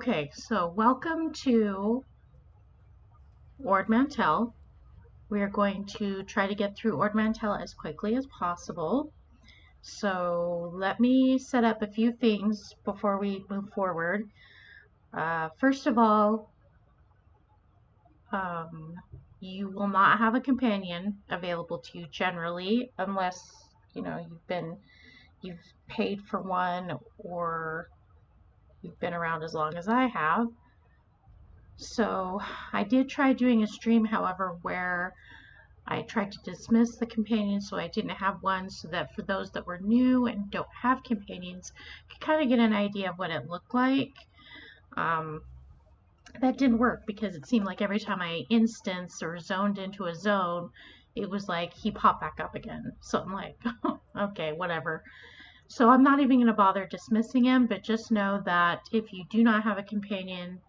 Okay, so welcome to Ord Mantell. We are going to try to get through Ord Mantell as quickly as possible. So let me set up a few things before we move forward. First of all, you will not have a companion available to you generally unless you've paid for one or you've been around as long as I have. So I did try doing a stream, however, where I tried to dismiss the companions so I didn't have one, so that for those that were new and don't have companions could kind of get an idea of what it looked like. That didn't work because it seemed like every time I instanced or zoned into a zone, it was like he popped back up again. So I'm like, okay, whatever. So I'm not even going to bother dismissing him, but just know that if you do not have a companion,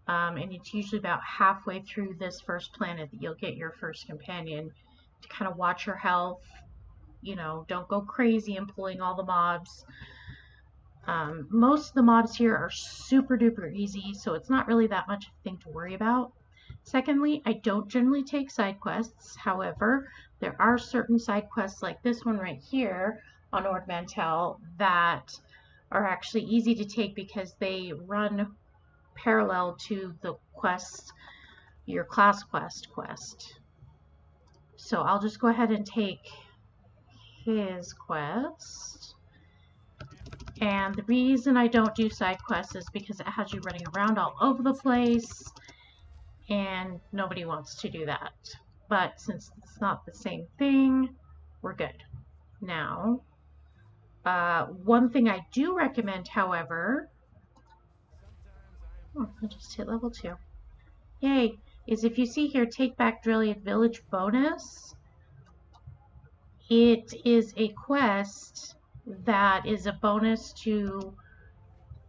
and it's usually about halfway through this first planet that you'll get your first companion, to kind of watch your health. Don't go crazy and pulling all the mobs. Most of the mobs here are super duper easy, so it's not really that much of a thing to worry about. Secondly, I don't generally take side quests. However, there are certain side quests like this one right here on Ord Mantell that are actually easy to take because they run parallel to the quest, your class quest. So I'll just go ahead and take his quest. And the reason I don't do side quests is because it has you running around all over the place, and nobody wants to do that. But since it's not the same thing, we're good. Now, one thing I do recommend, however, I just hit level 2. Yay! Is if you see here, take back Drilliad Village bonus. It is a quest that is a bonus to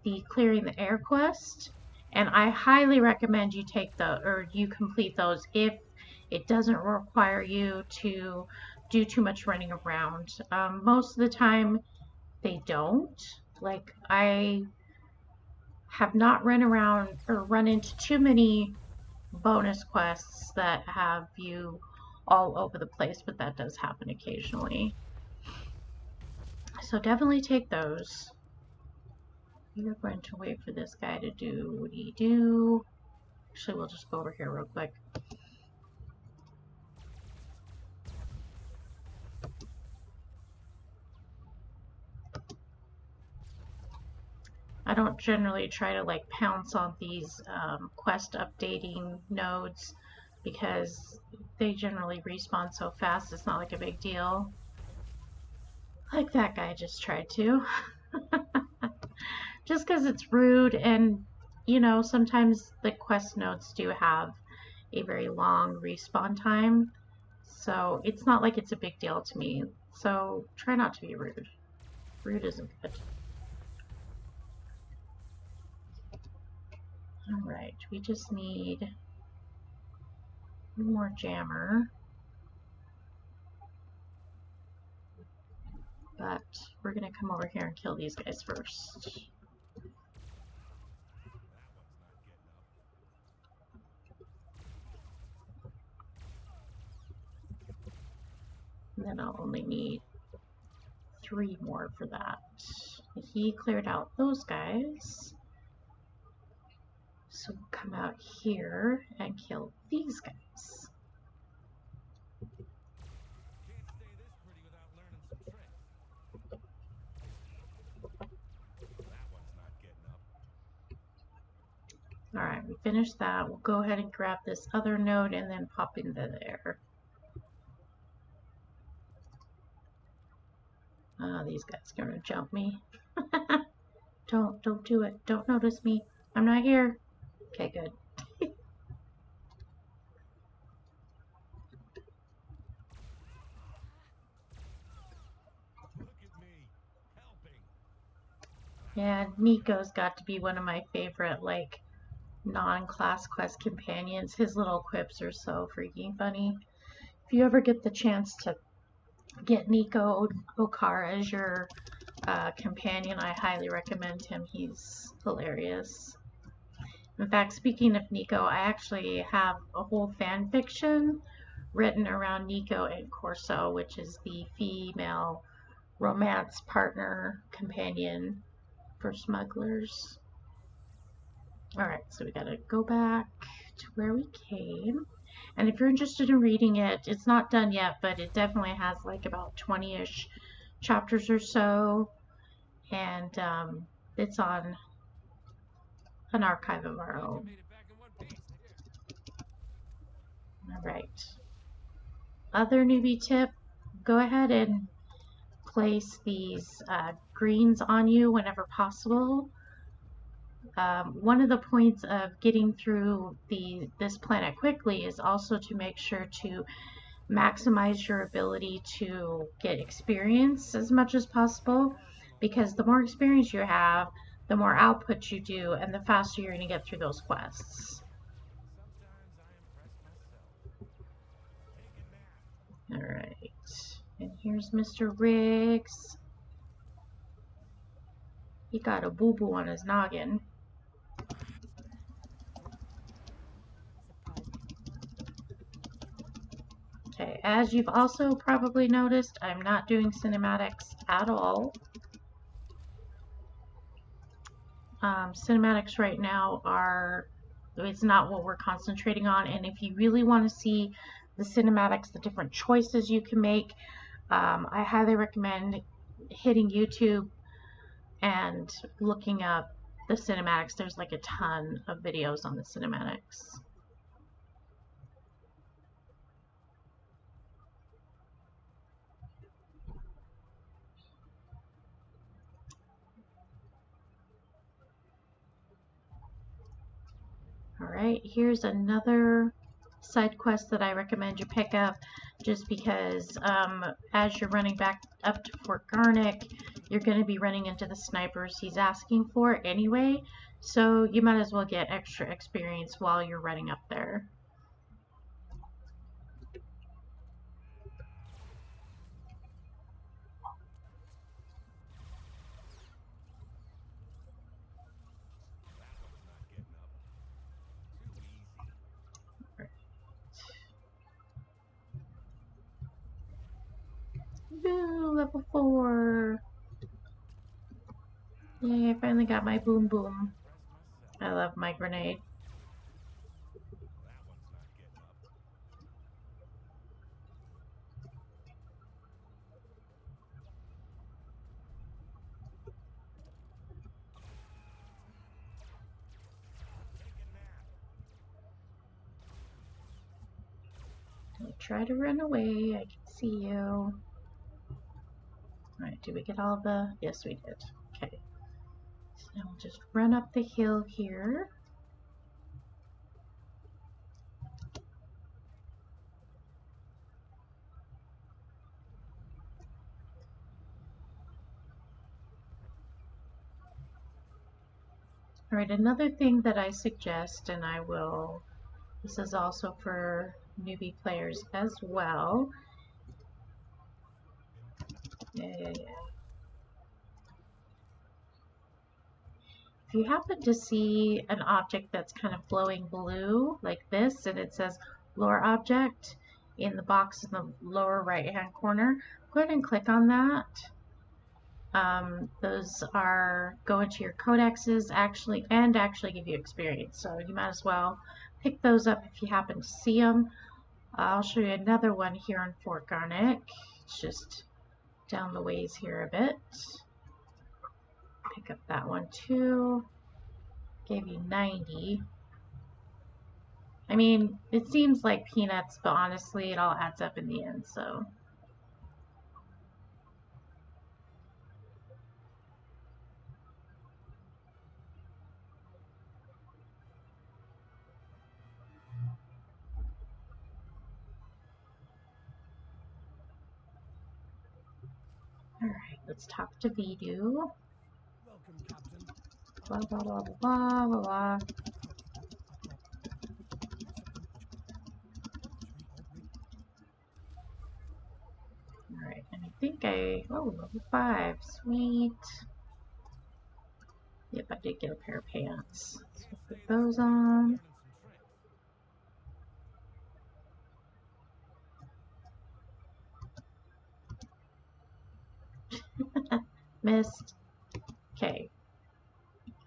the Clearing the Air quest, and I highly recommend you you complete those if it doesn't require you to do too much running around. Most of the time, they don't. Like, I have not run around or run into too many bonus quests that have you all over the place, but that does happen occasionally. So definitely take those. We're going to wait for this guy to do what he do. Actually, we'll just go over here real quick. I don't generally try to like pounce on these quest updating nodes because they generally respawn so fast, it's not like a big deal. Like that guy just tried to. Just because it's rude, and sometimes the quest nodes do have a very long respawn time, so it's not like it's a big deal to me. So try not to be rude. Rude isn't good. Alright, we just need one more jammer. But we're going to come over here and kill these guys first. And then I'll only need 3 more for that. He cleared out those guys. So we'll come out here and kill these guys. Alright, we finished that. We'll go ahead and grab this other node and then pop into there. These guys are gonna jump me. Don't do it. Don't notice me. I'm not here. Okay, good. Yeah, Nico's got to be one of my favorite, like, non-class quest companions. His little quips are so freaking funny. If you ever get the chance to get Nico Okara as your companion, I highly recommend him. He's hilarious. In fact, speaking of Nico, I actually have a whole fan fiction written around Nico and Corso, which is the female romance partner companion for smugglers. Alright, so we gotta go back to where we came. And if you're interested in reading it, it's not done yet, but it definitely has like about 20-ish chapters or so. And it's on an archive of our own. Alright. Other newbie tip, go ahead and place these greens on you whenever possible. One of the points of getting through this planet quickly is also to make sure to maximize your ability to get experience as much as possible, because the more experience you have, the more output you do, and the faster you're going to get through those quests. Alright, and here's Mr. Riggs. He got a boo-boo on his noggin. Okay, as you've also probably noticed, I'm not doing cinematics at all. Cinematics right now it's not what we're concentrating on, and if you really want to see the cinematics, the different choices you can make, I highly recommend hitting YouTube and looking up the cinematics. There's like a ton of videos on the cinematics. Alright, here's another side quest that I recommend you pick up, just because as you're running back up to Fort Garnick, you're going to be running into the snipers he's asking for anyway, so you might as well get extra experience while you're running up there. Woo, level 4. Yay, I finally got my boom boom. I love my grenade. Don't try to run away, I can see you. Alright, did we get all the... Yes, we did. Okay. So now we'll just run up the hill here. Alright, another thing that I suggest, and this is also for newbie players as well. If you happen to see an object that's kind of glowing blue, like this, and it says lore object in the box in the lower right hand corner, go ahead and click on that. Those go into your codexes and actually give you experience, so you might as well pick those up if you happen to see them. I'll show you another one here in Fort Garnick. It's just down the ways here a bit. Pick up that one too. Gave you 90. I mean, it seems like peanuts, but honestly it all adds up in the end, so. Alright, let's talk to Vidu. Welcome, Captain. Blah, blah, blah, blah, blah, blah. Alright, and I think level 5, sweet. Yep, I did get a pair of pants. Put those on. Missed. Okay.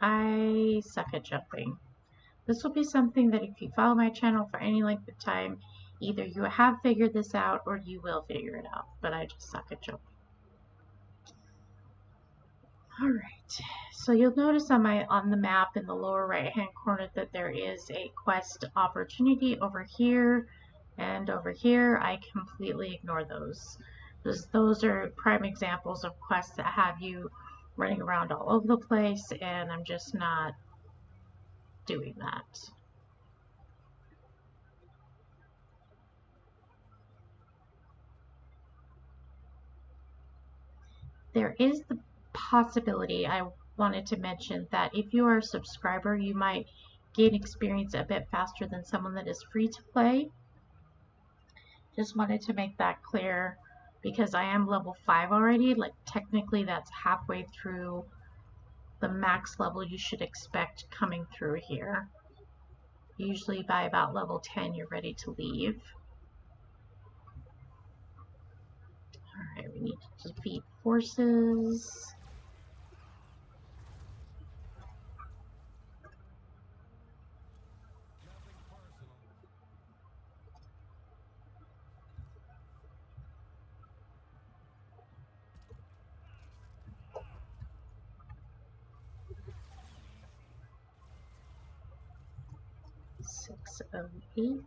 I suck at jumping. This will be something that if you follow my channel for any length of time, either you have figured this out or you will figure it out. But I just suck at jumping. Alright, so you'll notice on the map in the lower right hand corner that there is a quest opportunity over here and over here. I completely ignore those. Those are prime examples of quests that have you running around all over the place, and I'm just not doing that. There is the possibility I wanted to mention that if you are a subscriber, you might gain experience a bit faster than someone that is free to play. Just wanted to make that clear because I am level 5 already. Like technically that's halfway through the max level you should expect coming through here. Usually by about level 10 you're ready to leave. Alright, we need to defeat forces. Six of 8.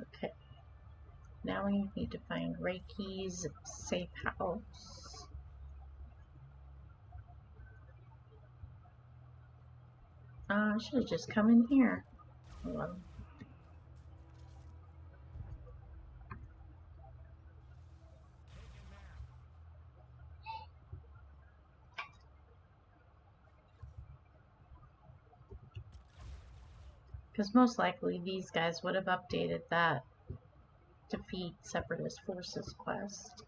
Okay. Now we need to find Reiki's safe house. I should have just come in here. Hold on. Because most likely these guys would have updated that defeat separatist forces quest.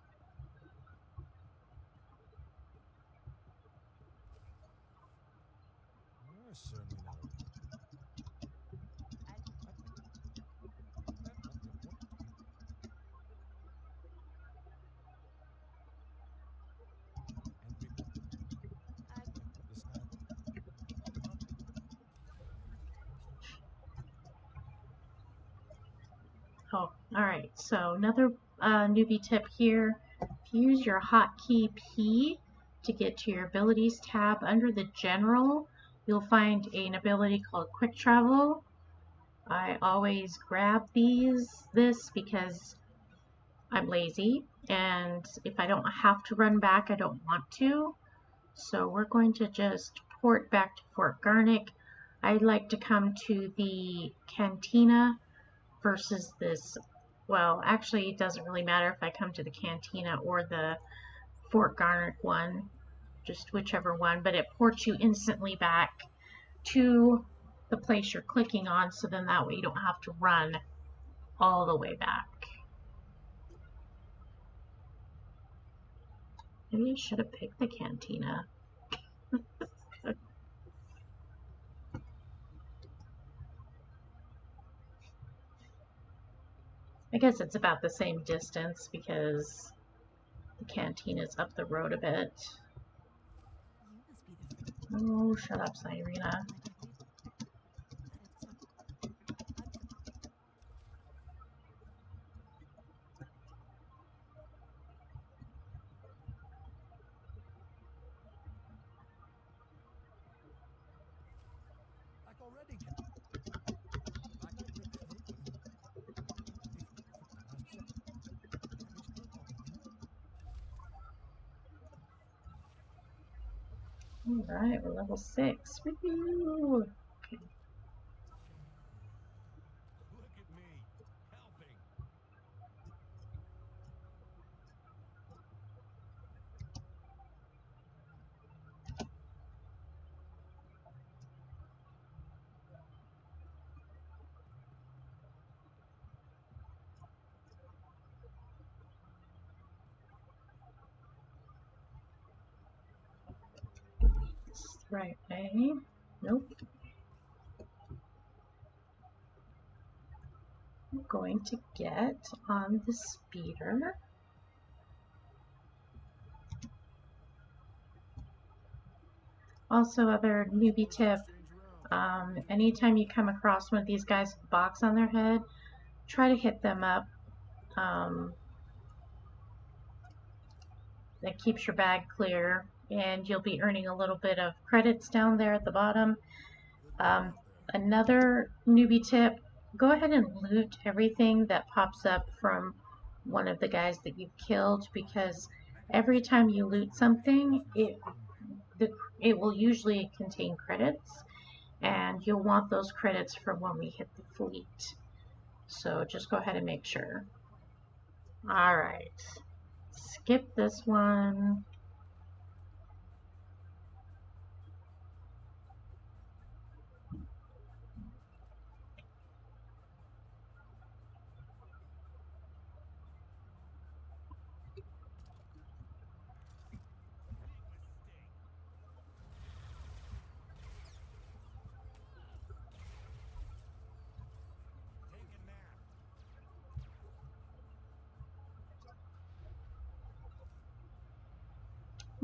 Oh, alright, so another newbie tip here. If you use your hotkey P to get to your abilities tab under the general, you'll find an ability called quick travel. I always grab this because I'm lazy, and if I don't have to run back, I don't want to. So we're going to just port back to Fort Garnick. I'd like to come to the cantina versus this. Well, actually it doesn't really matter if I come to the cantina or the Fort Garnick one, just whichever one, but it ports you instantly back to the place you're clicking on, so then that way you don't have to run all the way back. Maybe I should have picked the cantina. I guess it's about the same distance because the cantina's up the road a bit. Oh, shut up, Cyrena. Alright, we're level 6. Woohoo! Okay. Look at me, helping. right way. Nope. I'm going to get on the speeder. Also, other newbie tip, anytime you come across one of these guys with a box on their head, try to hit them up. That keeps your bag clear, and you'll be earning a little bit of credits down there at the bottom. Another newbie tip, go ahead and loot everything that pops up from one of the guys that you've killed, because every time you loot something, it will usually contain credits, and you'll want those credits for when we hit the fleet. So just go ahead and make sure. Alright, skip this one.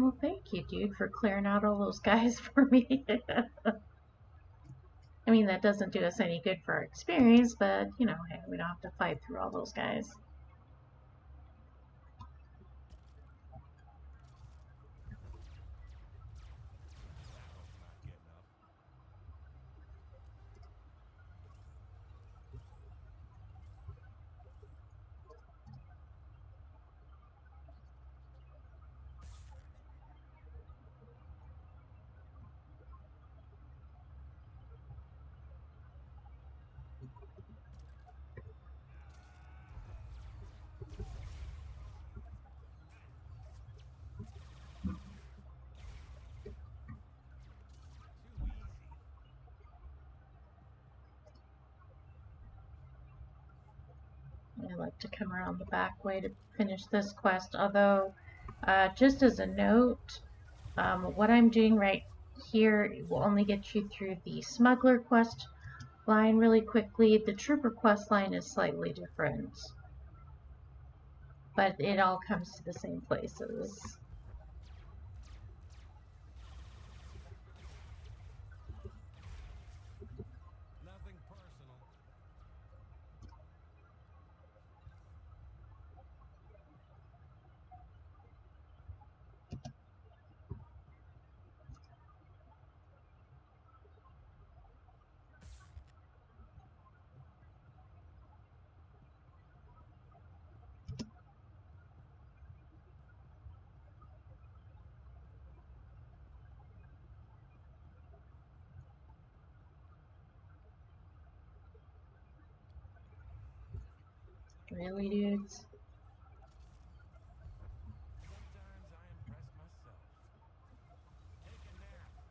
Well, thank you, dude, for clearing out all those guys for me. I mean, that doesn't do us any good for our experience, but, you know, hey, we don't have to fight through all those guys. I like to come around the back way to finish this quest, although, just as a note, what I'm doing right here will only get you through the smuggler quest line really quickly. The trooper quest line is slightly different, but it all comes to the same places. Nothing personal. Really, dudes? Sometimes I impress myself. Take a nap.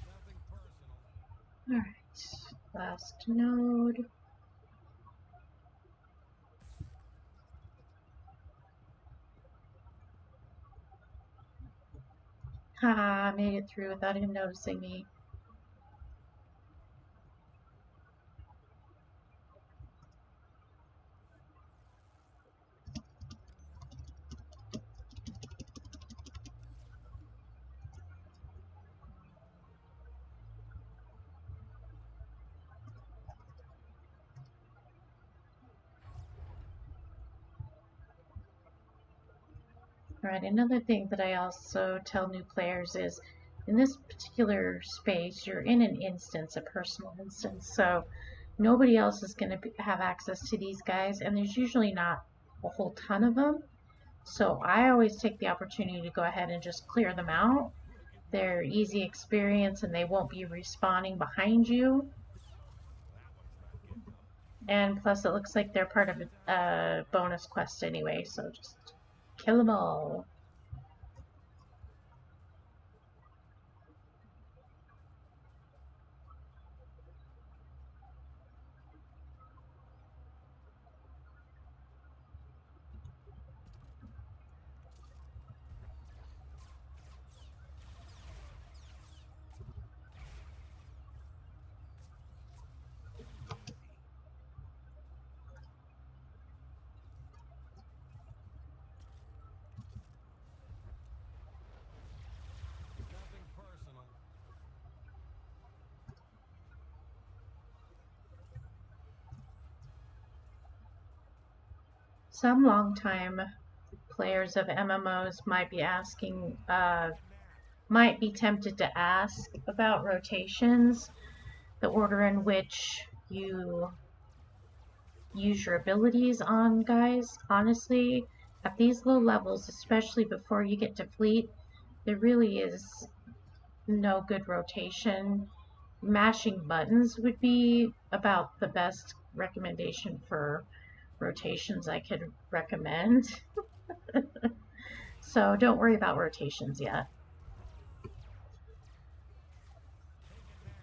Nothing personal. Alright, last node. Haha, I made it through without him noticing me. Alright, another thing that I also tell new players is, in this particular space, you're in an instance, a personal instance, so nobody else is going to have access to these guys, and there's usually not a whole ton of them. So I always take the opportunity to go ahead and just clear them out. They're easy experience, and they won't be respawning behind you. That one's not getting up. And plus, it looks like they're part of a bonus quest anyway, so just kill them all. Nothing personal. Some long-time players of MMOs might be asking, might be tempted to ask about rotations, the order in which you use your abilities on guys. Honestly, at these low levels, especially before you get to fleet, there really is no good rotation. Mashing buttons would be about the best recommendation for rotations I could recommend. So don't worry about rotations yet. Take a nap.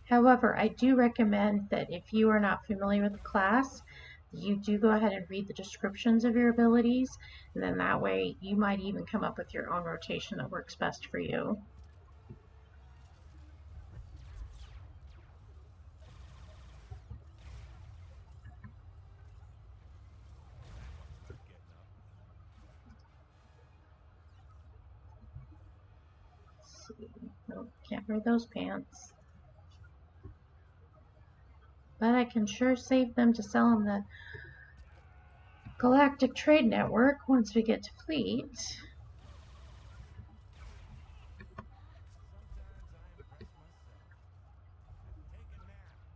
However, I do recommend that if you are not familiar with the class, you do go ahead and read the descriptions of your abilities, and then that way you might even come up with your own rotation that works best for you. That one's not getting up. Let's see. Nope, can't wear those pants. But I can sure save them to sell on the Galactic Trade Network once we get to fleet. Sometimes I impress myself.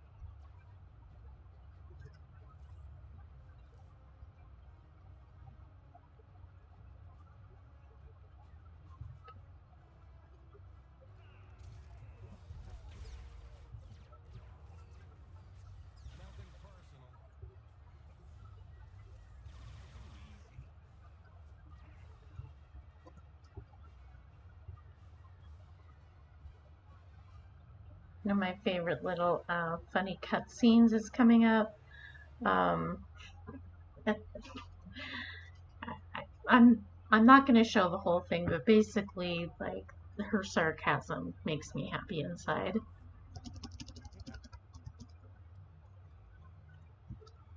Take a nap. Nothing personal. Too easy. One of my favorite little funny cutscenes is coming up. I'm not going to show the whole thing, but basically, like, her sarcasm makes me happy inside.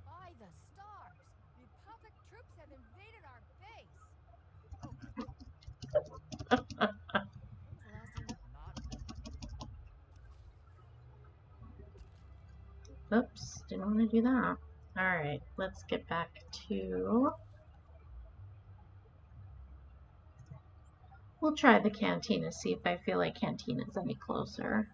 By the stars! Republic troops have invaded our base! Oh, when was the last time that not Oops, didn't want to do that. Alright, let's get back to... We'll try the cantina, see if I feel like cantina's any closer.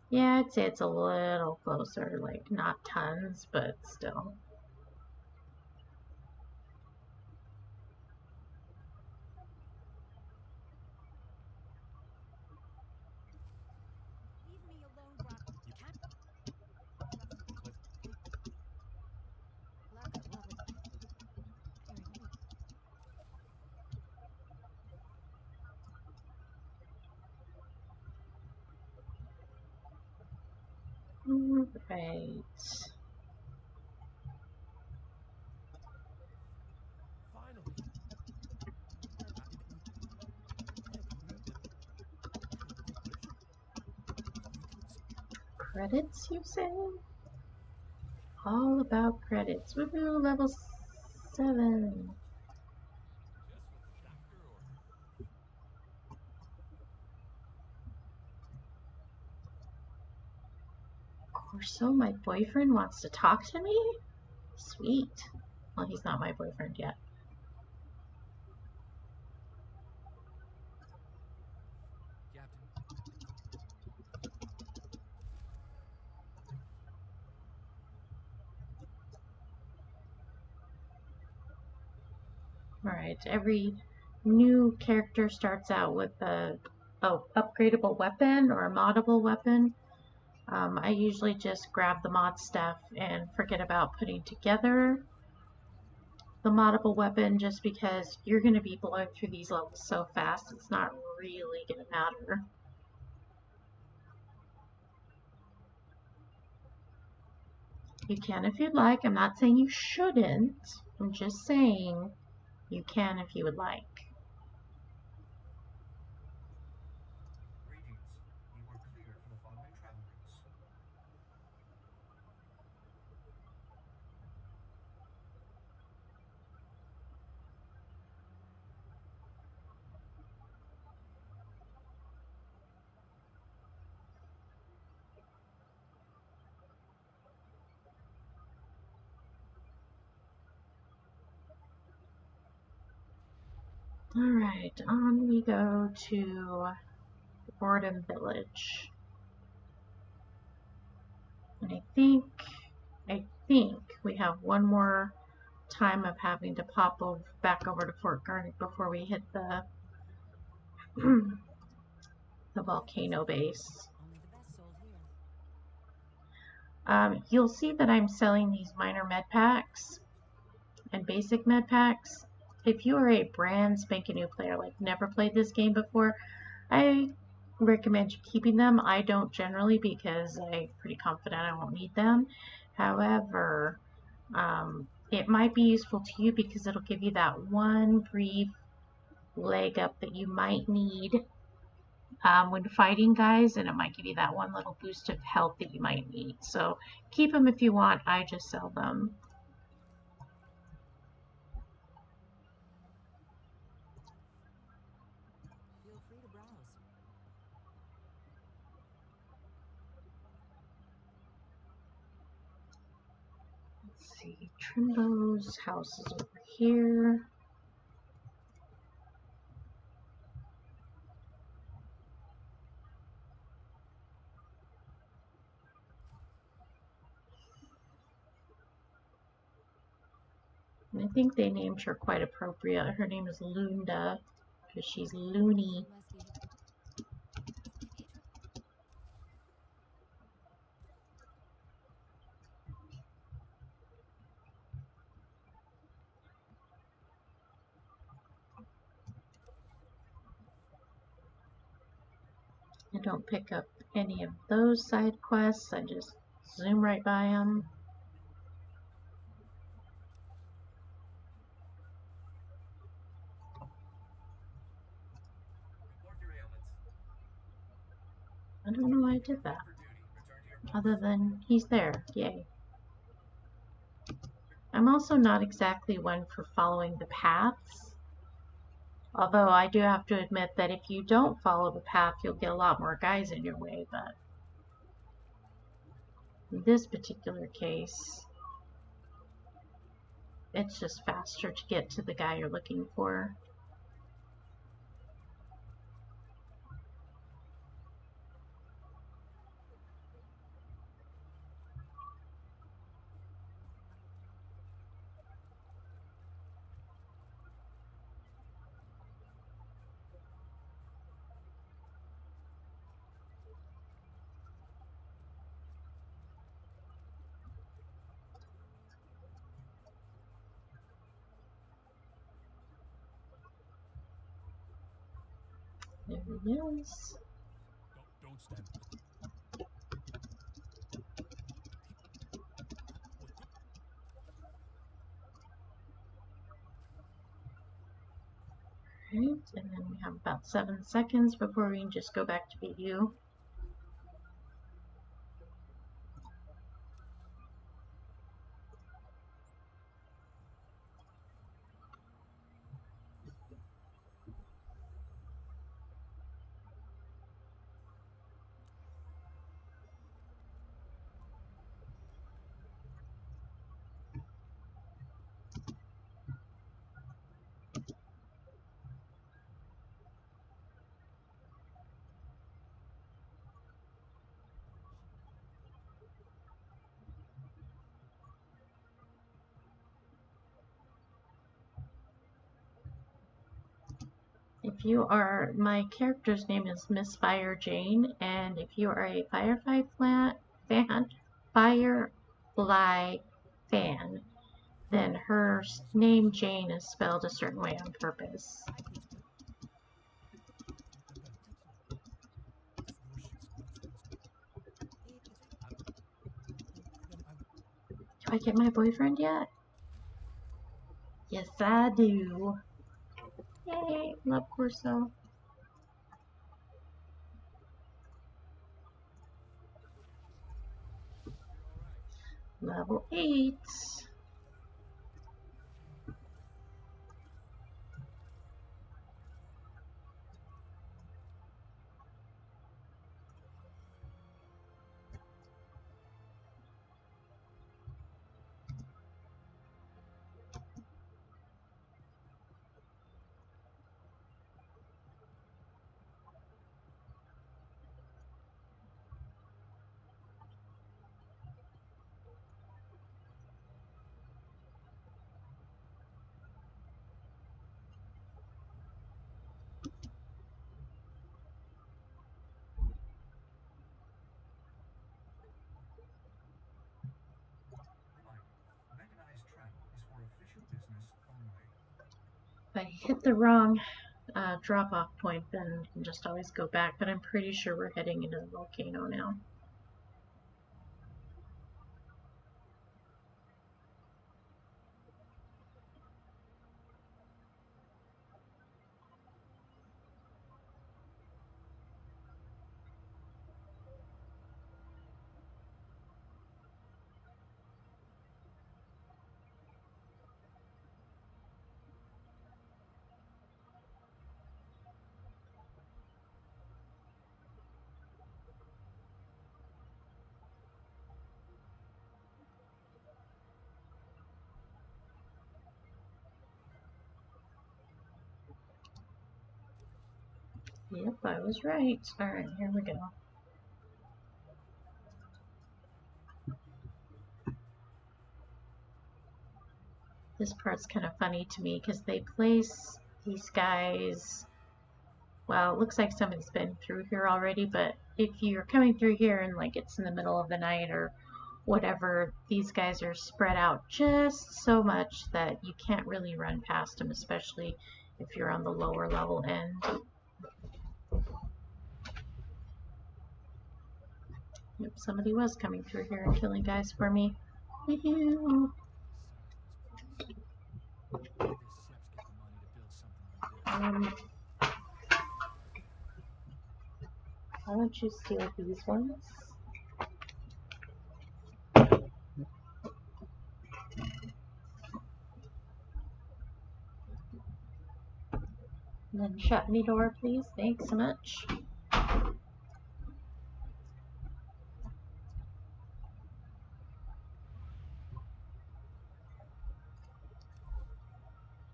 Yeah, I'd say it's a little closer, like not tons, but still. leave me alone, Brock? You can't click. Larka, well, here, let me. Alright. Finally. Credits, you say? All about credits. Woohoo, level 7. Just what the doctor ordered. Corso, my boyfriend wants to talk to me? Sweet. Well, he's not my boyfriend yet. Captain. Alright, every new character starts out with a upgradable weapon or a moddable weapon. I usually just grab the mod stuff and forget about putting together the moddable weapon just because you're going to be blowing through these levels so fast it's not really going to matter. You can if you'd like. I'm not saying you shouldn't. I'm just saying you can if you would like. Greetings. You are cleared for the following travel routes. Alright, on we go to Ord Village. And I think we have one more time of having to pop back over to Fort Garnet before we hit the the volcano base. Only the best sold here. You'll see that I'm selling these minor med packs and basic med packs. If you are a brand spanking new player, like never played this game before, I recommend you keeping them. I don't generally because I'm pretty confident I won't need them. However, it might be useful to you because it'll give you that one brief leg up that you might need when fighting guys, and it might give you that one little boost of health that you might need. So keep them if you want. I just sell them. Feel free to browse. Let's see, Trimbo's house is over here. And I think they named her quite appropriate. Her name is Lunda because she's loony. I don't pick up any of those side quests. I just zoom right by them. Report your ailments. I don't know why I did that. For duty. Return to your post. Other than he's there. Yay. I'm also not exactly one for following the paths. Although I do have to admit that if you don't follow the path, you'll get a lot more guys in your way. But in this particular case, it's just faster to get to the guy you're looking for. There he is. Don't stand. Right, and then we have about 7 seconds before we can just go back to BU. If you are, my character's name is Miss Fire Jane, and if you are a Firefly fan, then her name Jane is spelled a certain way on purpose. Do I get my boyfriend yet? Yes, I do. Yay, love Corso. Level 8. Mechanized travel is for official business only. If I hit the wrong drop-off point, then I can just always go back, but I'm pretty sure we're heading into the volcano now. Yep, I was right. Alright, here we go. This part's kind of funny to me because they place these guys, well, it looks like somebody's been through here already, but if you're coming through here and like it's in the middle of the night or whatever, these guys are spread out just so much that you can't really run past them, especially if you're on the lower level end. Yep, somebody was coming through here and killing guys for me. Woohoo! Why don't you steal these ones? And then shut me door, please. Thanks so much.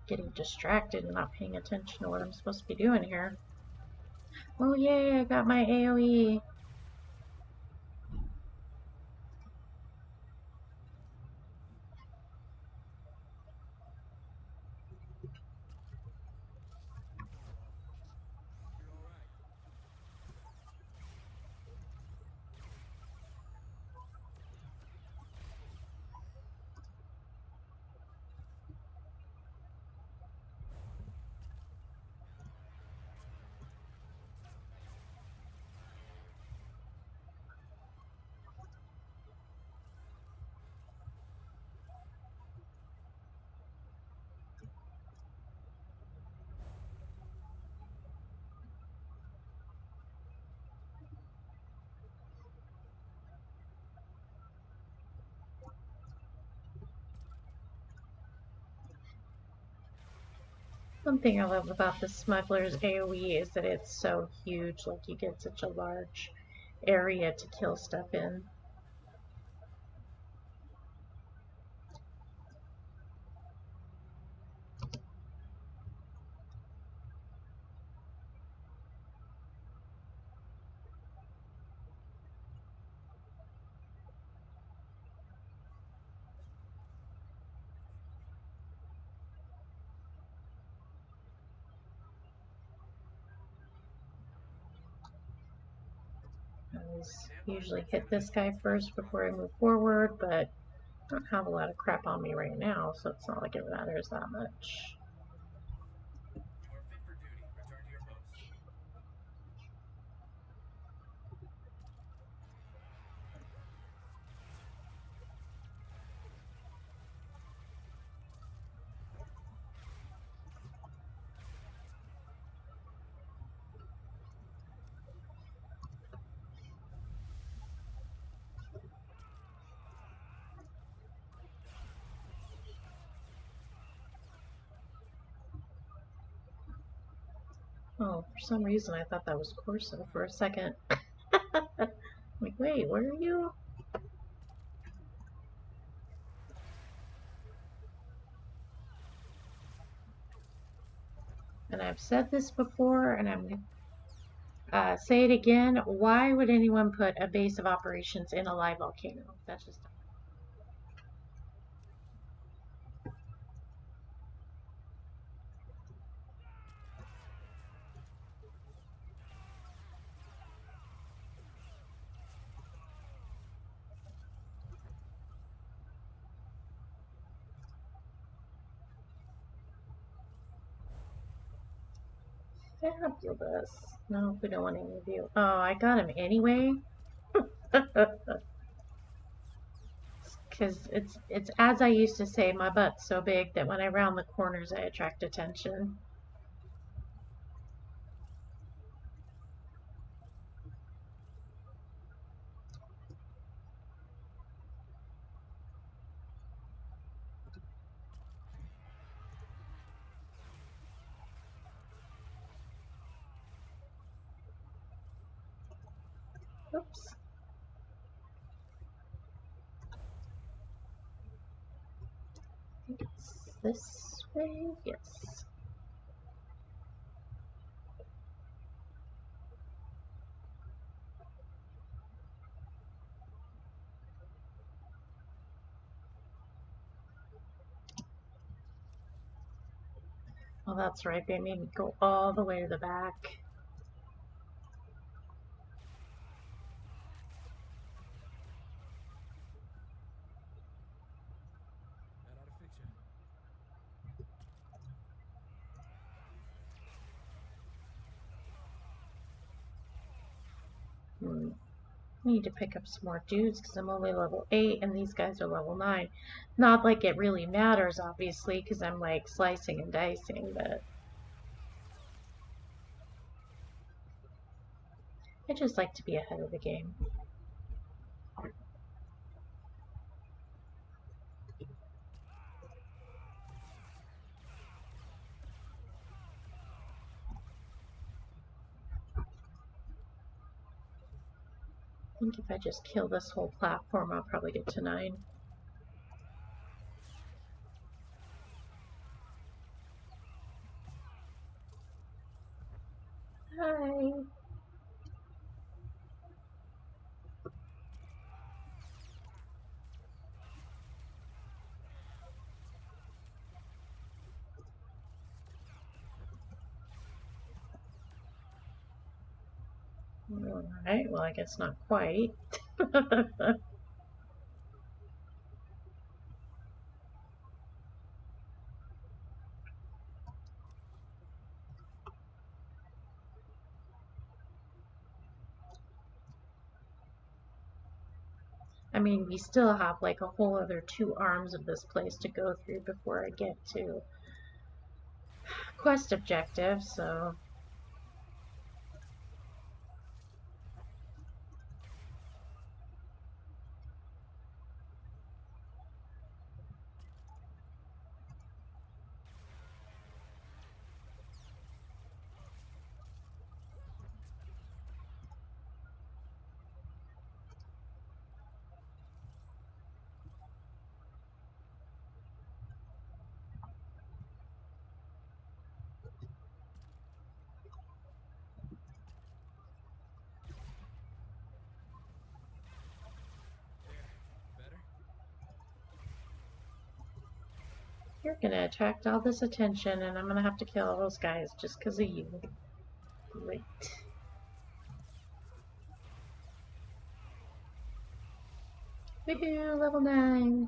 Getting distracted and not paying attention to what I'm supposed to be doing here. Oh yay, I got my AoE. One thing I love about the Smuggler's AoE is that it's so huge, like you get such a large area to kill stuff in. always usually hit this guy first before I move forward, but I don't have a lot of crap on me right now, so it's not like it matters that much. You are fit for duty. Return to your post. Oh, for some reason I thought that was Corso for a second. Like, wait, where are you? And I've said this before, and I'm going to say it again. Why would anyone put a base of operations in a live volcano? That's just... Fabulous. No, we don't want any of you. Oh, I got him anyway. Because it's as I used to say, my butt's so big that when I round the corners, I attract attention. Oops. I think it's this way. Yes. Oh, that's right. They made me go all the way to the back. That ought to fix you. I need to pick up some more dudes because I'm only level 8 and these guys are level 9. Not like it really matters, obviously, because I'm like slicing and dicing, but I just like to be ahead of the game. I think if I just kill this whole platform, I'll probably get to 9. Hi. Alright, well I guess not quite. I mean, we still have like a whole other 2 arms of this place to go through before I get to quest objective, so... You're gonna attract all this attention, and I'm gonna have to kill all those guys just because of you. Great. Woohoo, level 9.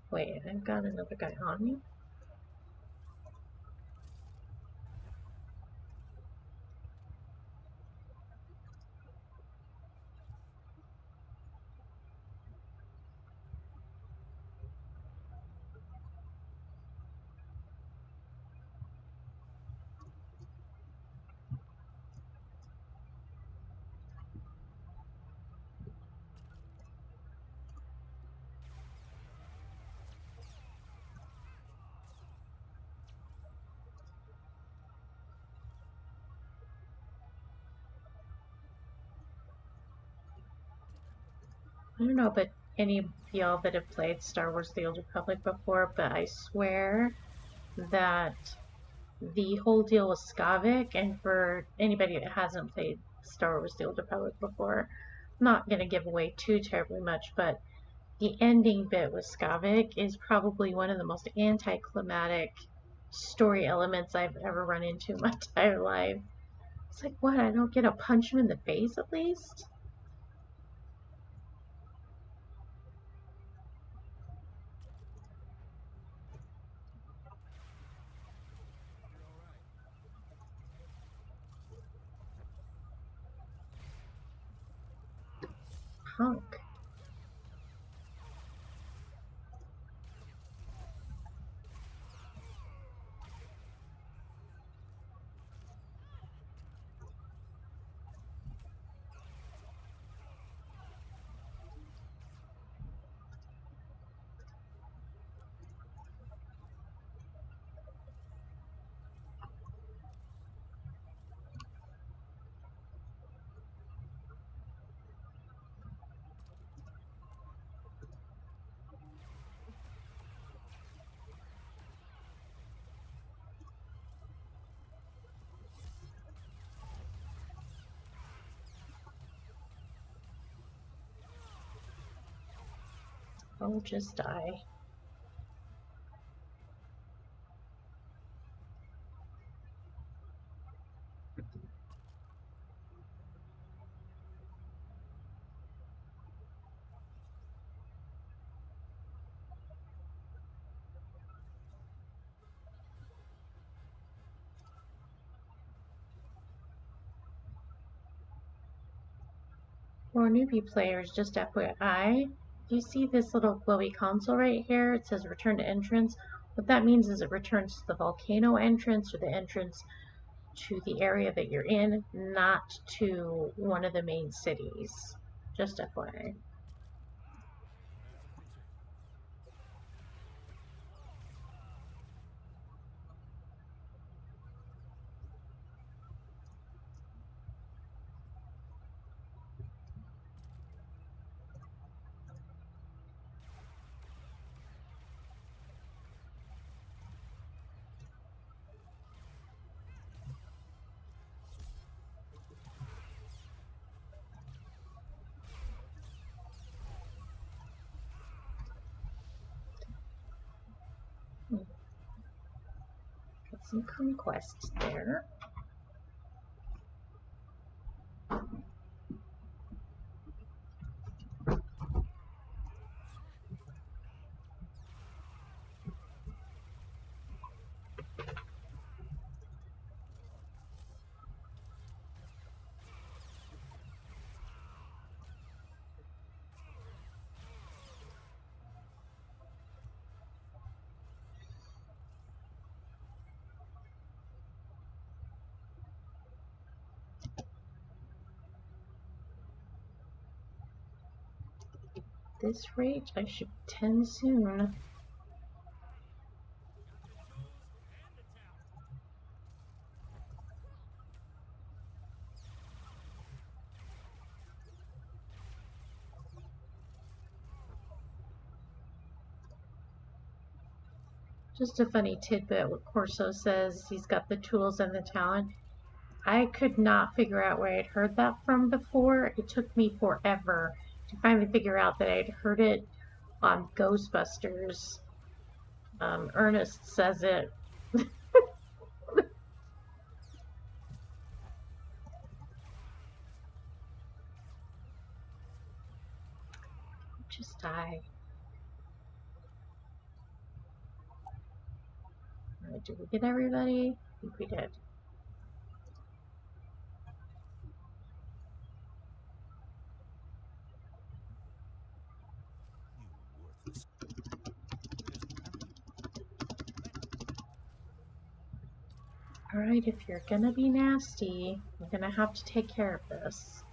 Wait, I've got another guy on me? I don't know about any of y'all that have played Star Wars The Old Republic before, but I swear that the whole deal with Skavik, and for anybody that hasn't played Star Wars The Old Republic before, I'm not going to give away too terribly much, but the ending bit with Skavik is probably one of the most anticlimactic story elements I've ever run into in my entire life. It's like, what? I don't get to punch him in the face at least? Punk. Oh, just die. For newbie players, just FYI, you see this little glowy console right here? It says return to entrance. What that means is it returns to the volcano entrance or the entrance to the area that you're in, not to one of the main cities. Just FYI. Got some conquests there. This rate, I should 10 soon. Just a funny tidbit, what Corso says, he's got the tools and the talent. I could not figure out where I'd heard that from before. It took me forever to finally figure out that I'd heard it on Ghostbusters. Ernest says it. die. Alright, did we get everybody? I think we did. You worthless. There's nothing. Alright, if you're gonna be nasty, I'm gonna have to take care of this.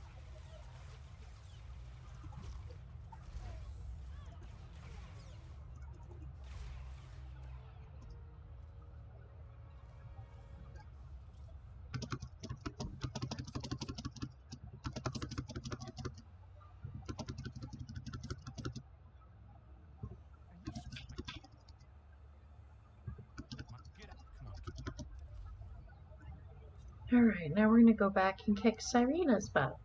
Get out. Come on. Alright, now we're gonna go back and kick Cyrena's butt.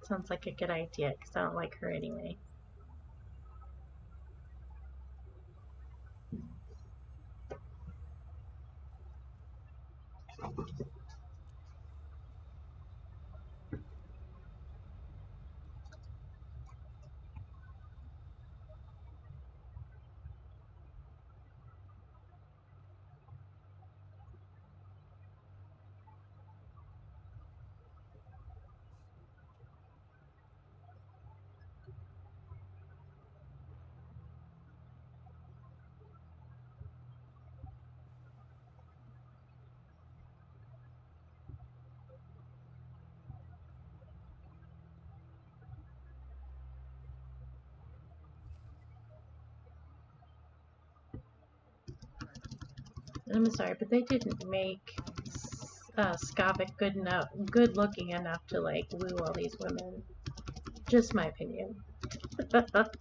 Sounds like a good idea, because I don't like her anyway. I'm sorry, but they didn't make Skavik good looking enough to like woo all these women. Just my opinion. It's no. I mean, let's.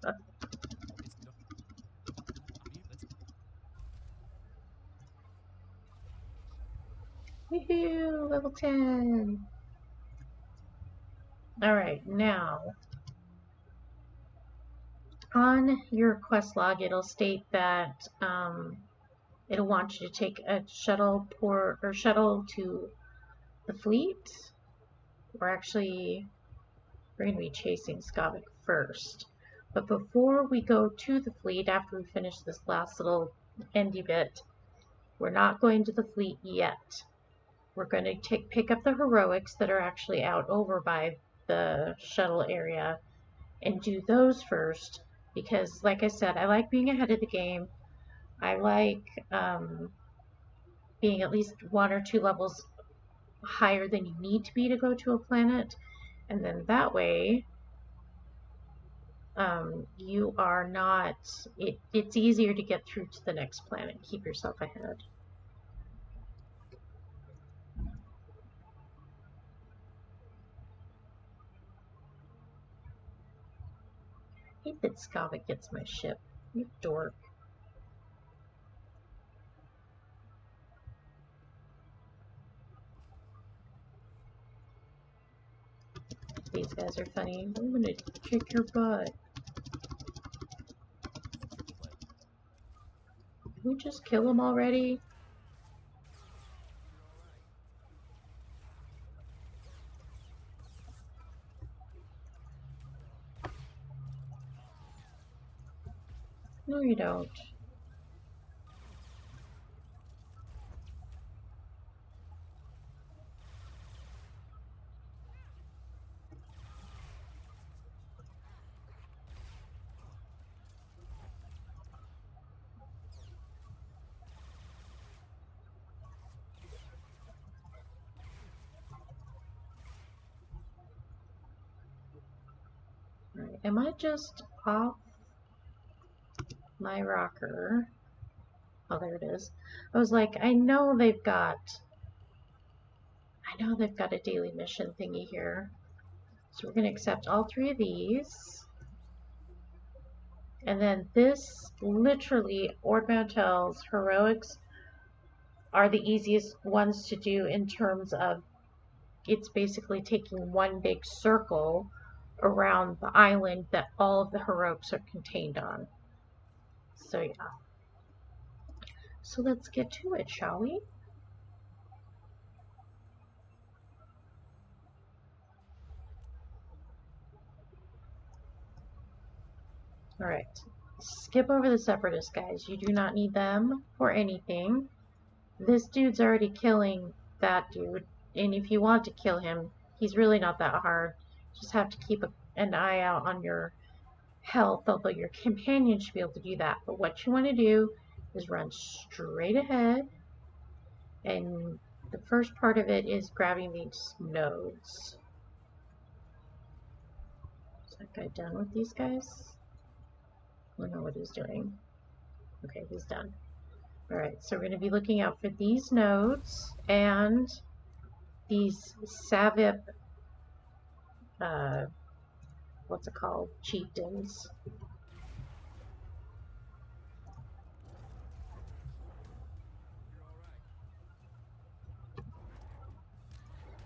Woohoo! Level 10! Alright, now on your quest log it'll state that it'll want you to take a shuttle to the fleet. We're going to be chasing Skavik first. But before we go to the fleet, after we finish this last little endy bit, we're not going to the fleet yet. We're going to pick up the heroics that are actually out over by the shuttle area and do those first, because like I said, I like being ahead of the game. I like being at least 1 or 2 levels higher than you need to be to go to a planet, and then that way you are not, it's easier to get through to the next planet. Keep yourself ahead. I hate that Skavik gets my ship. You dork. These guys are funny. I'm gonna kick your butt. Can we just kill him already? No, you don't. Alright, am I just off my rocker? Oh, there it is. I was like, I know they've got a daily mission thingy here. So we're going to accept all 3 of these. And then this, literally, Ord Mantell's heroics are the easiest ones to do in terms of it's basically taking one big circle around the island that all of the heroics are contained on. So yeah. So let's get to it, shall we? Alright. Skip over the separatist guys. You do not need them for anything. This dude's already killing that dude. And if you want to kill him, he's really not that hard. Just have to keep an eye out on your health, although your companion should be able to do that. But what you want to do is run straight ahead, and the first part of it is grabbing these nodes. Is that guy done with these guys? I don't know what he's doing. Okay, he's done. Alright, so we're going to be looking out for these nodes and these Savip, what's it called? Chieftains.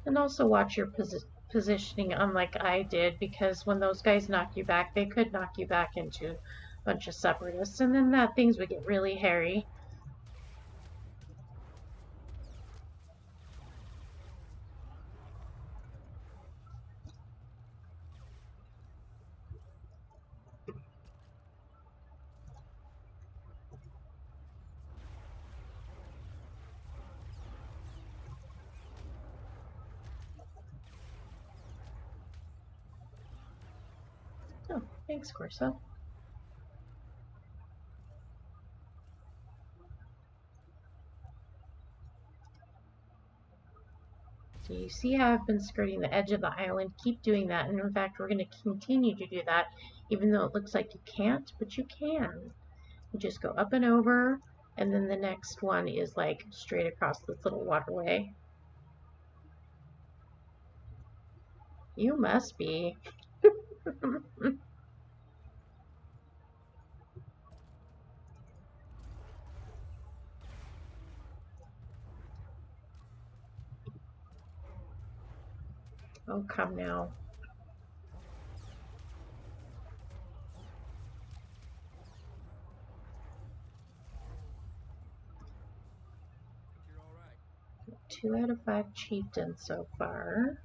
And also watch your positioning, unlike I did, because when those guys knock you back, they could knock you back into a bunch of separatists, and then things would get really hairy. Oh, thanks, Corso. So you see how I've been skirting the edge of the island? Keep doing that, and in fact, we're going to continue to do that, even though it looks like you can't, but you can. You just go up and over, and then the next one is like straight across this little waterway. You must be. Oh, come now. Think you're all right? 2 out of 5 chieftains so far.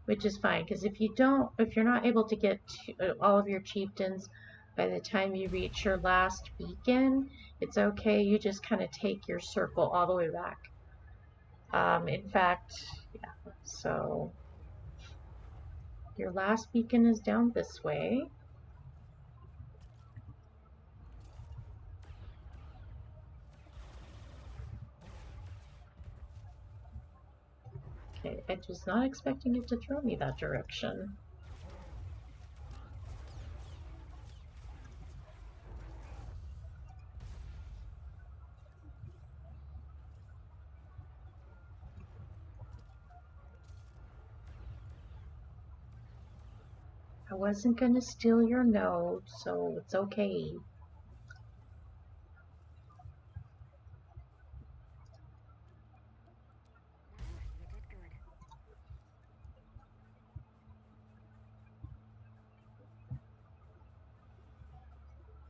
Which is fine, because if you're not able to get to, all of your chieftains by the time you reach your last beacon, it's okay. You just kind of take your circle all the way back. In fact, yeah, so your last beacon is down this way. Okay, I was not expecting it to throw me that direction. I wasn't going to steal your node, so it's okay.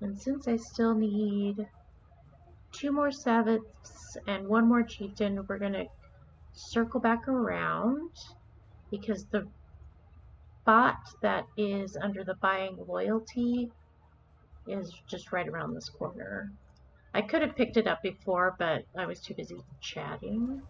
And since I still need 2 more Savits and 1 more chieftain, we're going to circle back around, because the bot that is under the buying loyalty is just right around this corner. I could have picked it up before, but I was too busy chatting.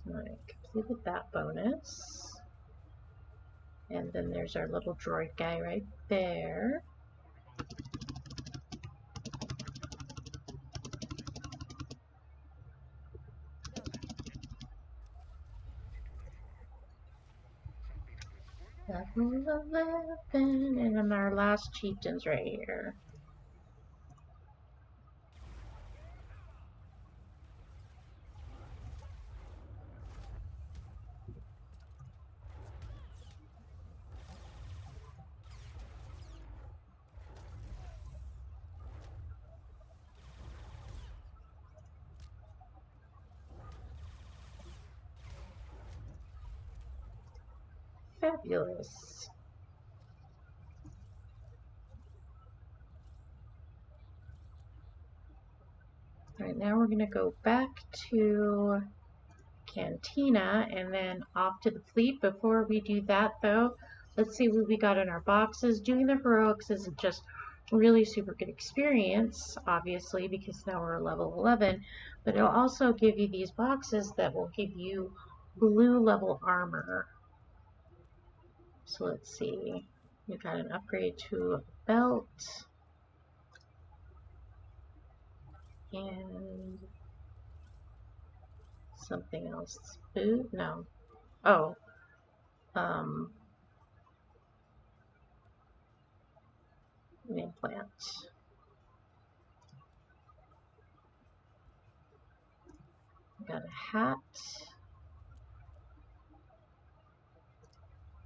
Alright, completed that bonus. And then there's our little droid guy right there. Level 11, and then our last chieftain's right here. Fabulous. Alright, now we're going to go back to Cantina and then off to the fleet. Before we do that though, let's see what we got in our boxes. Doing the heroics isn't just really super good experience, obviously, because now we're level 11, but it'll also give you these boxes that will give you blue level armor. So let's see, we got an upgrade to a belt and something else. Boot? No. Oh, an implant. Got a hat.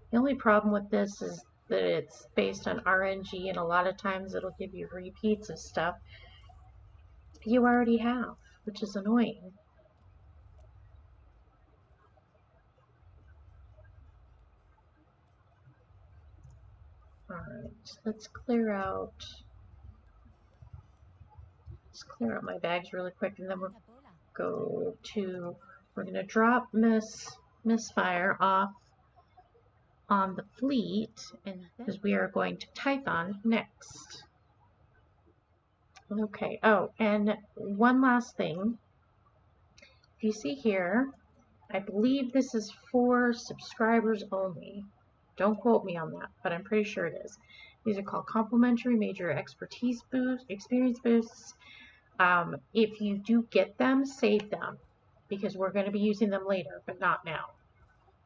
The only problem with this is that it's based on RNG, and a lot of times it'll give you repeats of stuff you already have, which is annoying. Alright, let's clear out my bags really quick, and then we'll go to, we're going to drop Misfire off on the fleet, and because we are going to Tython next. Okay, oh, and one last thing. If you see here, I believe this is for subscribers only. Don't quote me on that, but I'm pretty sure it is. These are called complimentary major expertise boost, experience boosts. If you do get them, save them, because we're going to be using them later, but not now.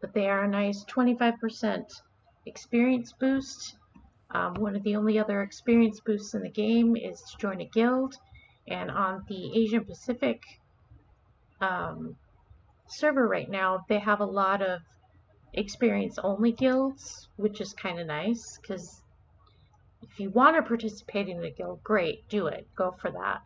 But they are a nice 25% experience boost. One of the only other experience boosts in the game is to join a guild, and on the Asian Pacific server right now, they have a lot of experience only guilds, which is kind of nice, because if you want to participate in a guild, great, do it, go for that.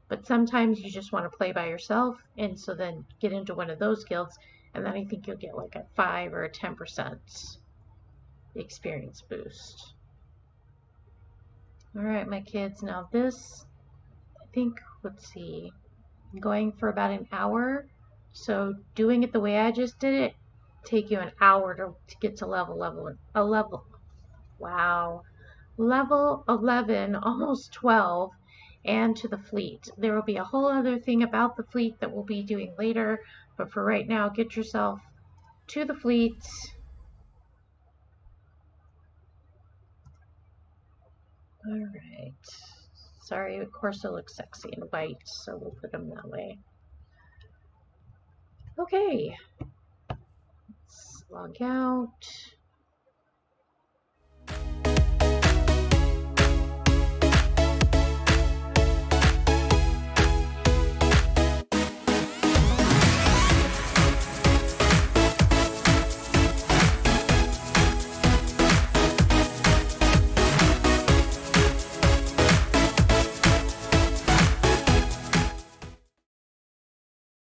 But sometimes you just want to play by yourself, and so then get into one of those guilds, and then I think you'll get like a 5 or a 10% experience boost. Alright, my kids, now this, I think, let's see, I'm going for about an hour, so doing it the way I just did it, take you an hour to get to level 11, almost 12, and to the fleet. There will be a whole other thing about the fleet that we'll be doing later, but for right now, get yourself to the fleet. Alright. Sorry, of course it looks sexy in white, so we'll put them that way. Okay. Let's log out.